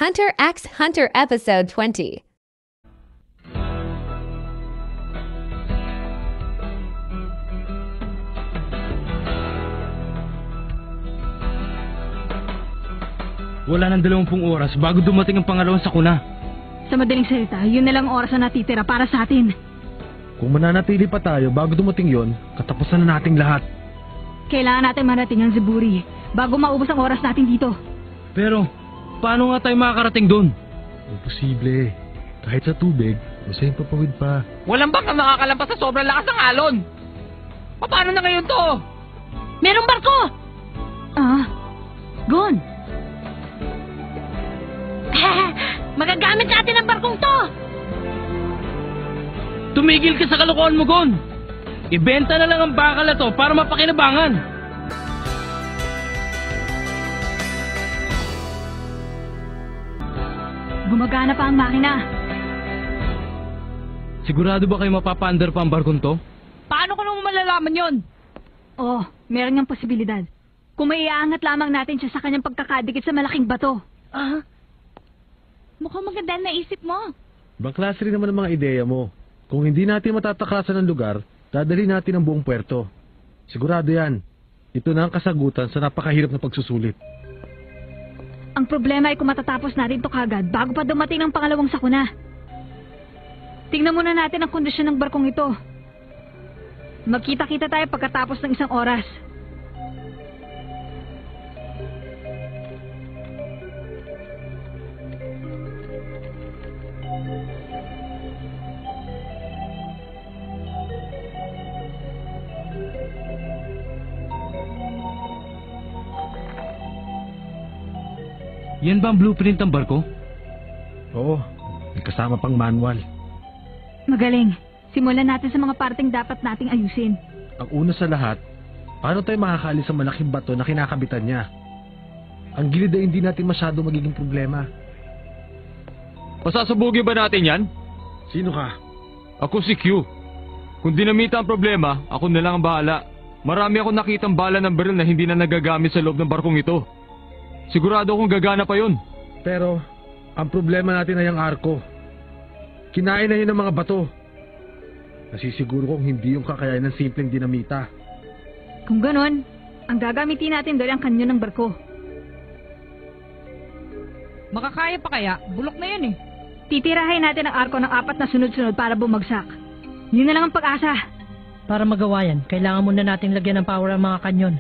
Hunter x Hunter Episode 20. Wala nang 20 oras bago dumating ang pangalawang sakuna. Sa madaling salita, yun na lang oras na natitira para sa atin. Kung mananatili pa tayo bago dumating yon, katapusan na nating lahat. Kailangan natin marating ang Zeburi bago maubos ang oras natin dito. Pero, paano nga tayo makakarating doon? Imposible. Kahit sa tubig, masayang papawid pa. Walang bang makakalampas sa sobrang lakas ng alon? Paano na ngayon to? Merong barko! Gon! Magagamit natin ang barkong to! Tumigil ka sa kalokohan mo, Gon! Ibenta na lang ang bakal na to para mapakinabangan! Gumagana pa ang makina. Sigurado ba kayo mapapaandar pa ang barkong to? Paano ko naman malalaman yon? Oh, meron ngang posibilidad. Kung maiaangat lamang natin siya sa kanyang pagkakadikit sa malaking bato. Mukhang maganda na naisip mo. Ibang klase rin naman ang mga ideya mo. Kung hindi natin matataklasan ng lugar, dadali natin ang buong puerto. Sigurado yan. Ito na ang kasagutan sa napakahirap na pagsusulit. Ang problema ay kung matatapos natin to kagad bago pa dumating ang pangalawang sakuna. Tingnan muna natin ang kondisyon ng barkong ito. Magkita-kita tayo pagkatapos ng isang oras. Yan ba ang blueprint ng barko? Oo, may kasama pang manual. Magaling. Simulan natin sa mga parteng dapat nating ayusin. Ang una sa lahat, paano tayo makakaalis sa malaking bato na kinakabitan niya? Ang gilid ay hindi natin masyado magiging problema. Pasasabugin ba natin yan? Sino ka? Ako si Q. Kung dinamita ang problema, ako na lang ang bahala. Marami akong nakitang bala ng baril na hindi na nagagamit sa loob ng barkong ito. Sigurado akong gagana pa yun. Pero, ang problema natin ay ang arko. Kinain na yun ng mga bato. Nasisiguro kong hindi yung kakayain ng simpleng dinamita. Kung ganon, ang gagamitin natin doon ang kanyon ng barko. Makakaya pa kaya? Bulok na yan eh. Titirahin natin ang arko ng 4 na sunod-sunod para bumagsak. Yun na lang ang pag-asa. Para magawa yan, kailangan muna natin lagyan ng power ang mga kanyon.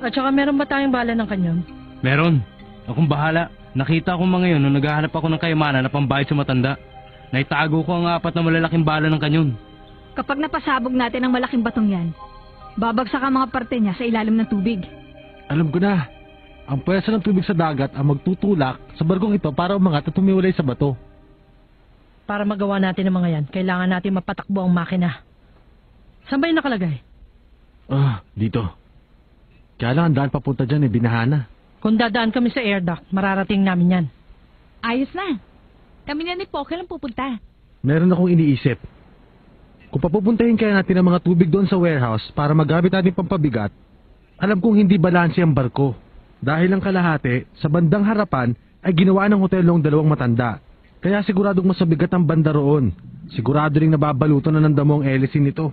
At saka meron ba tayong bala ng kanyon? Meron. Akong bahala. Nakita ko mga yun nung naghahanap ako ng kayamanan na pambayad sa matanda. Naitago ko ang 4 na malalaking bala ng kanyon. Kapag napasabog natin ang malaking batong yan, babagsak ang mga parte niya sa ilalim ng tubig. Alam ko na. Ang pwersa ng tubig sa dagat ang magtutulak sa barkong ito para umangat at tumiwalay sa bato. Para magawa natin ang mga yan, kailangan natin mapatakbo ang makina. Saan ba yung nakalagay? Dito. Kaya lang ang daan papunta dyan binahana. Kung dadaan kami sa air duct, mararating namin yan. Ayos na. Kami na ni Poker lang pupunta. Meron akong iniisip. Kung papupuntahin kaya natin ang mga tubig doon sa warehouse para magamit natin pampabigat, alam kong hindi balanse ang barko. Dahil ang kalahati, sa bandang harapan, ay ginawa ng hotel ng 2 matanda. Kaya siguradong masabigat ang banda roon. Sigurado ring nababaluto na ng damo ang hélice nito.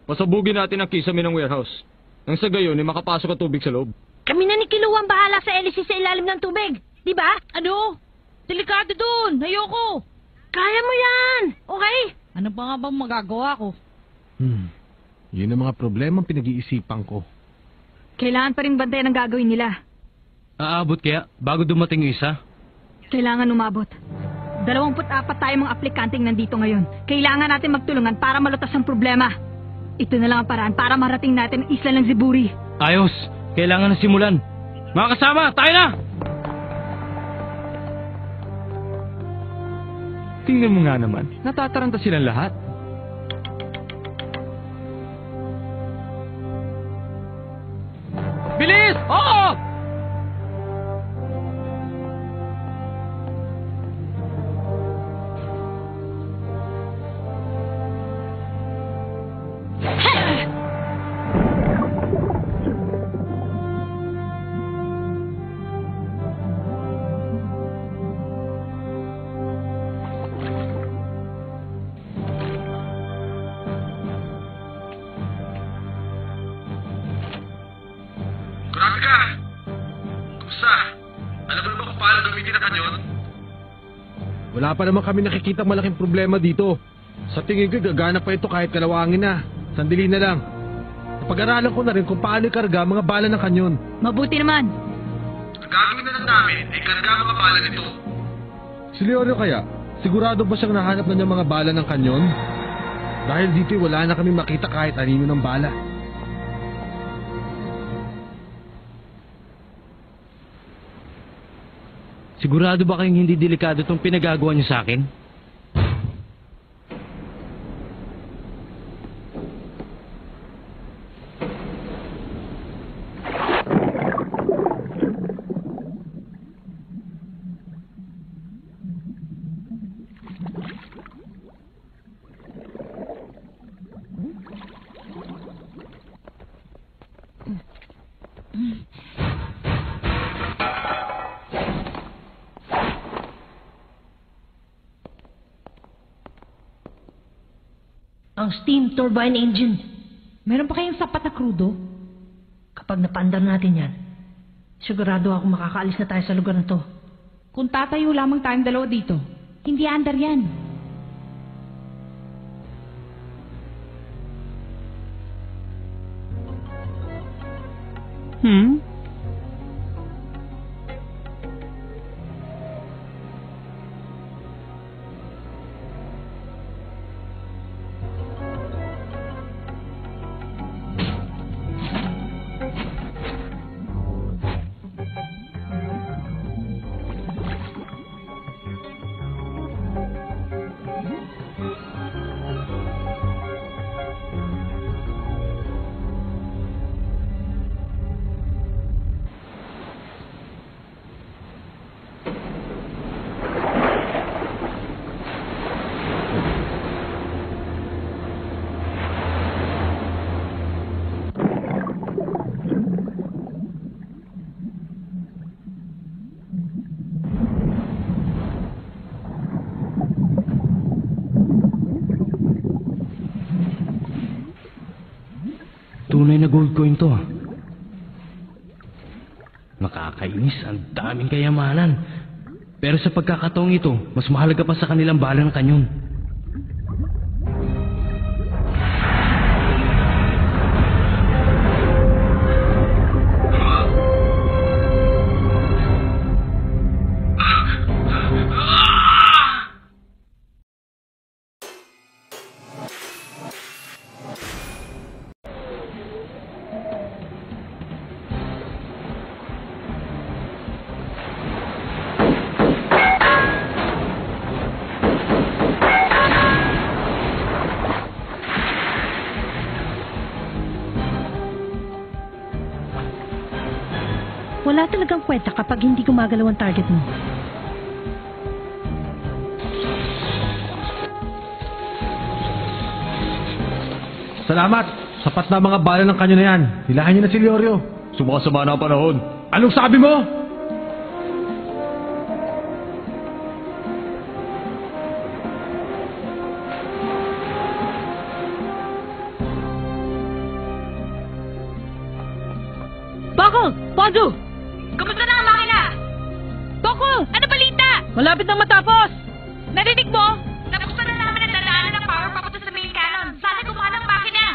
Pasabugin natin ang kisame ng warehouse. Nang sa gayon ay makapasok ang tubig sa loob. Kami na ni Kiluwa ang bahala sa hélice sa ilalim ng tubig. Di ba? Ano? Delikado dun. Ayoko. Kaya mo yan! Okay? Ano pa nga bang magagawa ko? Yun ang mga problemang pinag-iisipan ko. Kailangan pa rin bantayan ang gagawin nila. Aabot kaya bago dumating yung isa? Kailangan umabot. 24 tayong mga aplikanteng nandito ngayon. Kailangan natin magtulungan para malutas ang problema. Ito na lang ang paraan para marating natin ang isla ng Zeburi. Ayos! Kailangan na simulan. Mga kasama, tayo na! Tingnan mo nga naman, natataranta silang lahat. Bilis! Oo! paano gamitin ang kanyon? Wala pa naman kami nakikita malaking problema dito. Sa tingin ko, gagana pa ito kahit kalawangin na. Sandali na lang. Pag-aralan ko na rin kung paano ikarga mga bala ng kanyon. Mabuti naman. Ang gagawin na lang namin ay karga mga bala nito. Si Leorio kaya, sigurado ba siyang nahanap na niya mga bala ng kanyon? Dahil dito wala na kami makita kahit anino ng bala. Sigurado ba kayong hindi delikado itong pinagagawa niyo sa akin? Ang steam turbine engine. Meron pa kayong sapat na krudo? Kapag napaandar natin yan, sigurado ako makakaalis na tayo sa lugar na to. Kung tatayo lamang tayong dalawa dito, hindi andar yan. Tunay na gold coin to. Nakakainis, ang daming kayamanan. Pero sa pagkakataong ito, mas mahalaga pa sa kanilang bala ng kanyon. Wala talagang kwenta kapag hindi gumagalaw ang target mo. Salamat! Sapat na mga bala ng kanyon na yan. Hilahan niyo na si Leorio. Sumasama na ang panahon. Anong sabi mo? Bako! Ponzo! Kamusta na ang makina? Bako! Ano balita? Malapit nang matapos! Narinig mo? Nabuksan na namin ang dadaanan ng power papunta sa main cannon. Sana gumana ang makina.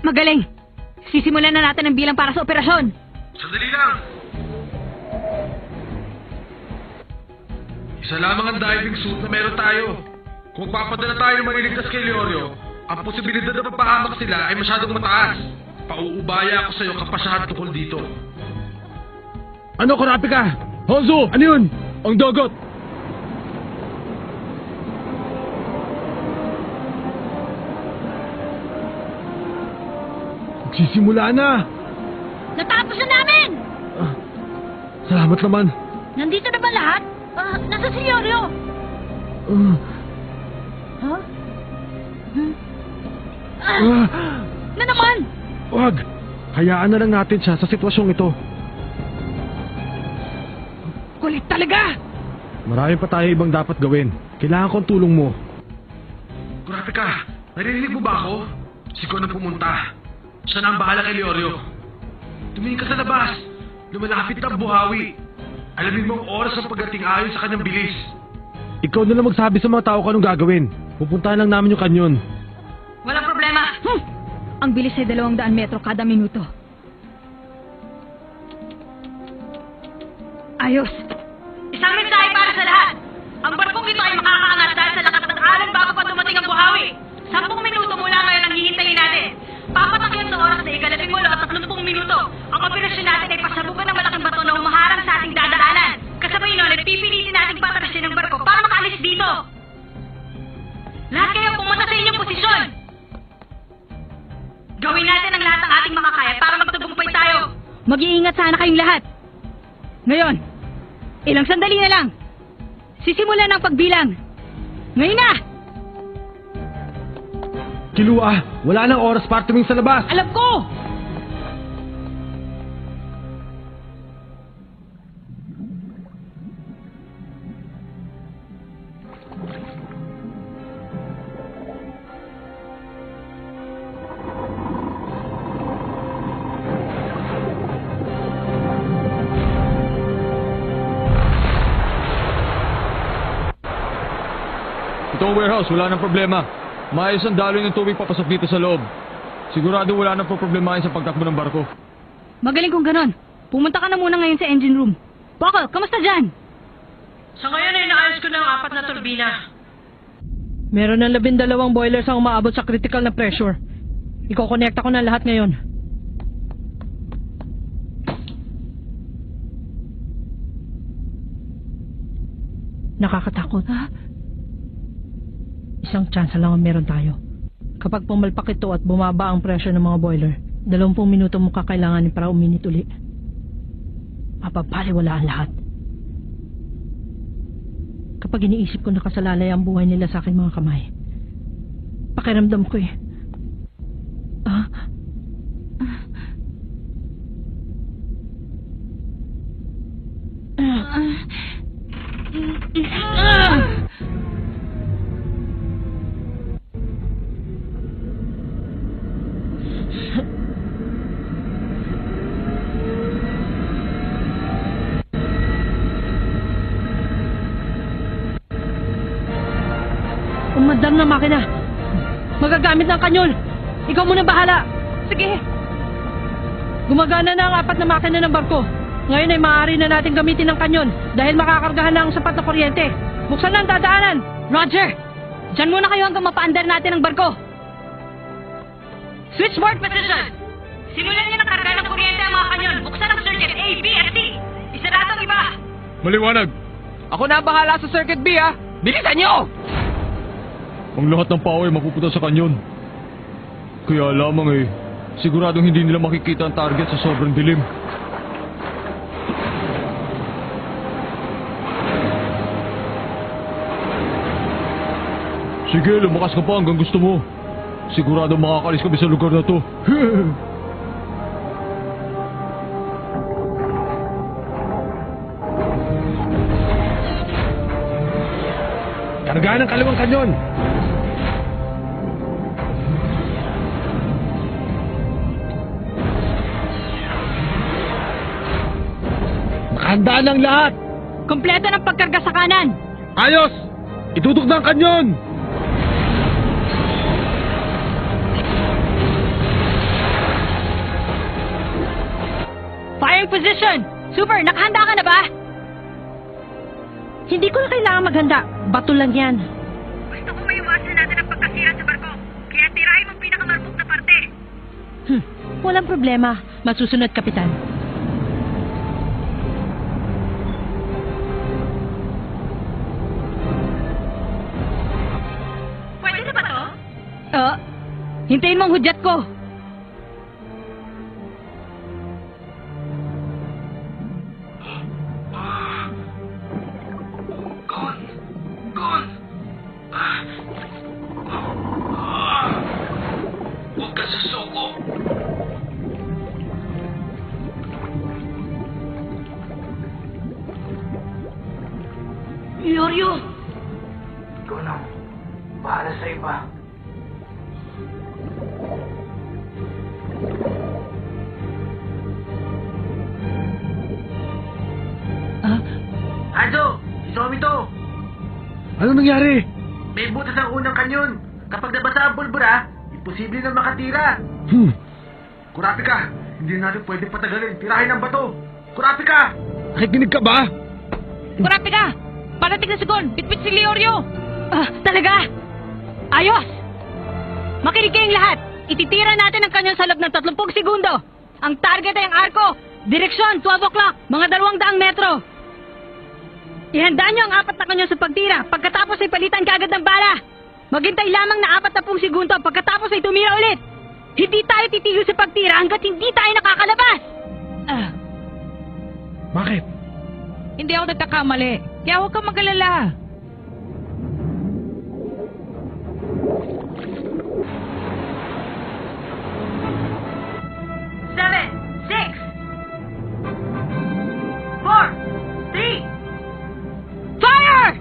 Magaling! Sisimulan na natin ang bilang para sa operasyon. Sandali lang! Isa lamang ang diving suit na meron tayo. Kung papadala tayo ng maniligtas kay Leorio, ang posibilidad na mapahamak sila ay masyadong mataas. Pauubaya ako sa'yo kapasahan tukol dito. Ano, Kurapika? Honzo, ano yun? Ang dagat! Magsisimula na! Natapos na namin! Salamat naman. Nandito na ba lahat? Nasa si Leorio. Ha? Na naman! Wag! Hayaan na lang natin siya sa sitwasyong ito. Kulit talaga! Marami pa tayo ibang dapat gawin. Kailangan ko ang tulong mo. Kurapika, narinig mo ba ako? Sigaw na pumunta. Siya na ang bahala kay Leorio. Tumingin ka sa labas. Lumalapit na ang buhawi. Alamin mo ang oras ng pagdating ayon sa kanyang bilis. Ikaw na lang magsabi sa mga tao kung anong gagawin. Pupuntahan lang namin yung kanyon. Walang problema. Ang bilis ay 200 metro kada minuto. Ayos. Isang mensahe para sa lahat. Ang barkong ito ay makakaangat dahil sa lakas ng alon bago pa dumating ang buhawi. 10 minuto mula ngayon ang hihintayin natin. Papatakyan sa oras na 30 at 30 minuto. Ang operasyon natin ay pasabugan ng malaking bato na humaharang sa ating dadaanan. Kasabay nun ay pipilitin natin patrasin ng barko para makaalis dito. Lahat kayo pumunta sa inyong posisyon. Gawin natin ang lahat ng ating makakaya para magtagumpay tayo. Mag-iingat sana kayong lahat. Ngayon, ilang sandali na lang. Sisimulan ang pagbilang. Ngayon na! Kilua, wala nang oras para tumingin sa labas. Alam ko! Itong warehouse, wala nang problema. Maayos ang daloy ng tubig papasok dito sa loob. Sigurado wala nang problemahin sa pagtakbo ng barko. Magaling kung ganon. Pumunta ka na muna ngayon sa engine room. Buckle, kamusta dyan? Sa ngayon ay naayos ko ng 4 na turbina. Meron ng 12 boilers ang umaabot sa critical na pressure. Iko-connecta ko na lahat ngayon. Nakakatakot. Isang chance lang ang meron tayo. Kapag pumalpak ito at bumaba ang pressure ng mga boiler, 20 minuto mo kakailanganin para uminit uli. Mapapaliwala ang lahat. Kapag iniisip ko nakasalalay ang buhay nila sa aking mga kamay, pakiramdam ko umadam na makina. Magagamit ng kanyon. Ikaw muna bahala. Sige. Gumagana na ang 4 na makina ng barko. Ngayon ay maaari na natin gamitin ng kanyon dahil makakargahan na ang sapat na kuryente. Buksan na ang dadaanan. Roger! Diyan muna kayo hanggang mapaandar natin ang barko. Switchboard position! Simulan niyo ng karga ng kuryente ang mga kanyon. Buksan ang circuit A, B, at C. Isarado ang iba. Maliwanag! Ako na ang bahala sa Circuit B, ha? Bilisan nyo! Ang lahat ng power mapupunta sa kanyon. Kaya lamang siguradong hindi nila makikita ang target sa sobrang dilim. Sige, lumakas ka pa hanggang gusto mo. Sigurado makakalis kami sa lugar na to. Kargaan ang kaliwang kanyon. Nakahanda ng lahat. Kompleto ng pagkarga sa kanan. Ayos! Itutok na ang kanyon! Firing position! Super, nakahanda ka na ba? Hindi ko na kailangan maghanda. Bato lang yan. Gusto ko maiwasan natin ang pagkasira sa barko. Kaya tirahin mo ang pinakamarupok na parte. Walang problema. Masusunod, Kapitan. Pwede na ba to? Hintayin mo ang hudyat ko. Huwag ka susuko. Yoryo! Ikaw na. Bahala sa iba. Tommy to! Ano nangyari? May butas ang unang kanyon. Kapag nabasa ang pulbura, imposible na makatira. Kurapi ka! Hindi na natin pwedeng patagalin. Tirahin ang bato! Kurapi ka! Nakikinig ka ba? Kurapi ka! Parating na si Gon! Bitbit si Leorio! Talaga? Ayos! Makinig kayong lahat! Ititira natin ang kanyon sa loob ng 30 segundo! Ang target ay ang arko! Direksyon, 12 o'clock! Mga 200 metro! Ihandaan nyo ang 4 na kanyon sa pagtira. Pagkatapos ay palitan kaagad ng bala. Maghintay lamang na 40 segundo. Pagkatapos ay tumira ulit. Hindi tayo titigil sa pagtira hanggat hindi tayo nakakalabas. Bakit? Hindi ako nagkakamali. Kaya huwag kang mag-alala. Seven, 6, 4, 3, fire!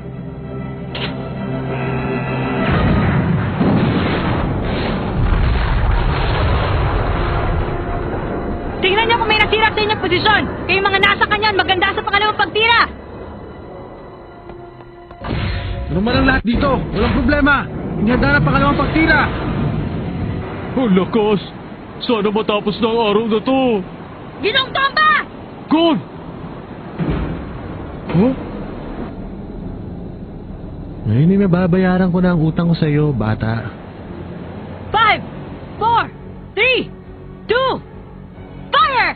Tingnan niyo kung may nasira sa inyong posisyon. Kayong mga nasa kanyan, maganda sa pangalawang pagtira. Ano man ang lahat dito? Walang problema. Hindi handa na pangalawang pagtira. Ang lakas! Sana matapos na ang araw na to! Ginong Tomba! Gon! Oh? Ngayon ay mababayaran ko na ang utang ko sa'yo, bata. 5, 4, 3, 2, fire!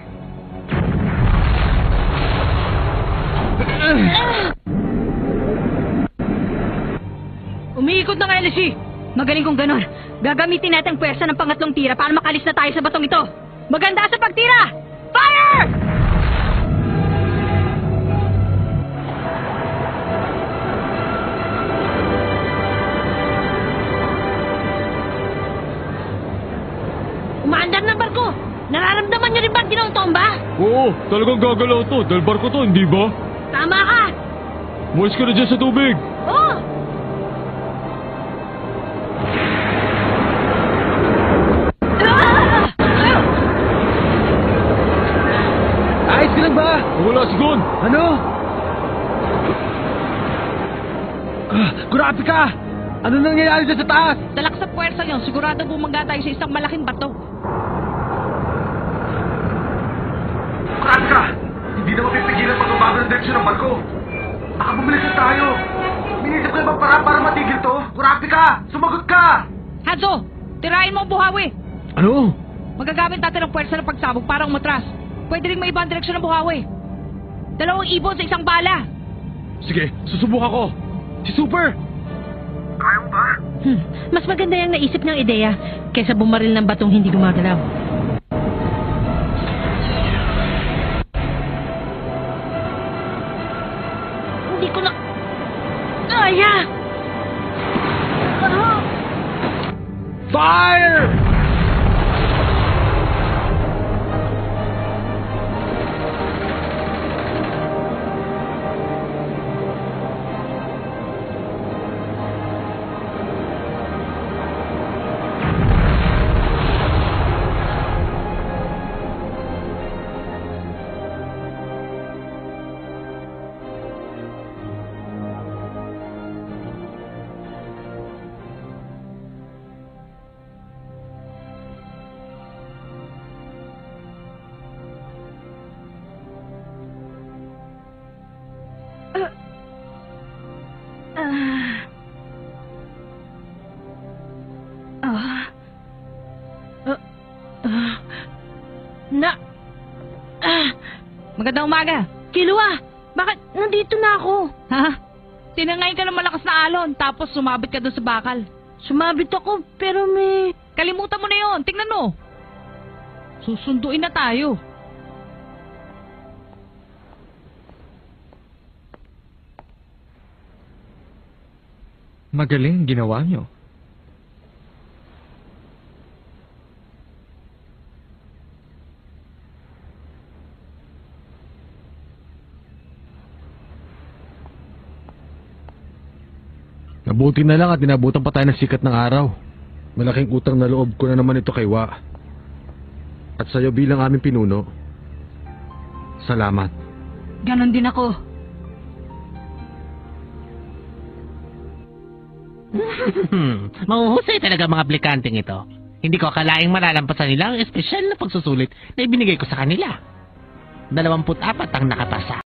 Umiikot na nga, LC. Magaling kong ganon. Gagamitin natin ang pwersa ng pangatlong tira para makalis na tayo sa batong ito. Maganda sa pagtira! Fire! Umaandar ng barko! Nararamdaman niyo rin ba ang Ginong Tomba? Oo, talagang gagalaw to dahil barko to, hindi ba? Tama ka! Muwis ka na dyan sa tubig! Oo! Ayos ka lang ba? Wala si Gon! Ano? Grabe ka! Ano nangyayari dyan sa taas? Dalak sa puwersa yun, sigurado bumangga tayo sa isang malaking bato. Kurapi ka! Hindi na mapipigilan pagbabago ng direksyon ng barko. Baka bumalik na tayo. Minisip ko ibang para matigil to. Kurapi ka! Sumagot ka! Hanzo, tirahin mo ang buhawi. Ano? Magagamit natin ang puwersa ng pagsabog para umatras. Pwede rin may ibang direksyon ng buhawi. 2 ibon sa isang bala. Sige, susubukan ko. Si Super! Kaya mo ba? Mas maganda yung naisip niyang ideya kaysa bumaril ng batong hindi gumagalaw. Hindi ko na... Kaya! Fire! Magandang umaga. Kilua! Bakit nandito na ako? Ha? Tinangay ka ng malakas na alon, tapos sumabit ka doon sa bakal. Sumabit ako, pero may... Kalimutan mo na yon. Tingnan mo. Susunduin na tayo. Magaling ginawa nyo. Nabuti na lang at inabutan pa tayo ng sikat ng araw. Malaking utang na loob ko na naman ito kay Wa. At sa'yo bilang aming pinuno. Salamat. Ganon din ako. Mahuhusay talaga mga aplikanteng ito. Hindi ko akalaing malalampasan nila ang espesyal na pagsusulit na ibinigay ko sa kanila. 24 ang nakapasa.